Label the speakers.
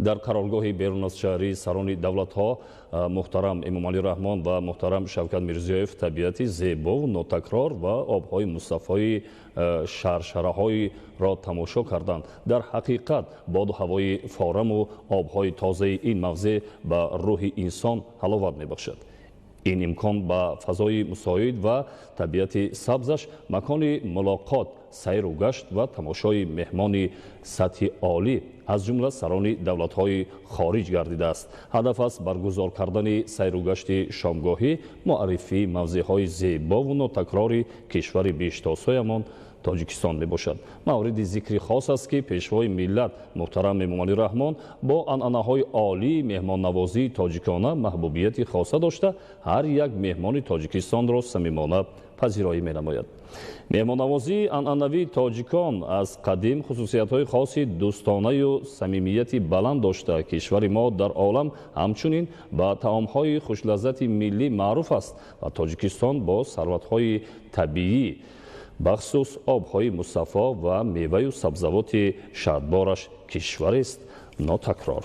Speaker 1: در قرارگاه بیرون از شهری سران دولت ها محترم امامعلی رحمان و محترم شوکت میرزیوف طبیعت زیبا و نوتکرار و آبهای مصفای شرشره های را تماشا کردند. در حقیقت باد و هوای فارم و آبهای تازه این موضع به روح انسان حلاوت میبخشد. این امکان با فضای مساعد و طبیعت سبزش مکان ملاقات، سیر و گشت و تماشای مهمان سطح عالی از جمله سران دولت‌های خارج گردیده است. هدف است برگزار کردن سیر و گشت شامگاهی، معرفی موضع‌های زیبا و نوتکرار کشور بیشتاسایمان تاجیکستان می باشد. مورد ذکری خاص است که پیشوای ملت محترم امامعلی رحمان با عنعنه‌های عالی مهمان نوازی تاجیکانه محبوبیت خاصه داشته هر یک مهمان تاجیکستان را صمیمانه پذیرایی می نماید. مهمان نوازی عنعنوی تاجیکان از قدیم خصوصیت‌های خاصی دوستانه و صمیمیتی بلند داشته. کشور ما در عالم همچنین با طعام‌های خوش لذت ملی معروف است و تاجیکستان با ثروت‌های طبیعی بخصوص آبهای مصفا و میوه و سبزوات شادبارش کشور است ناتکرار.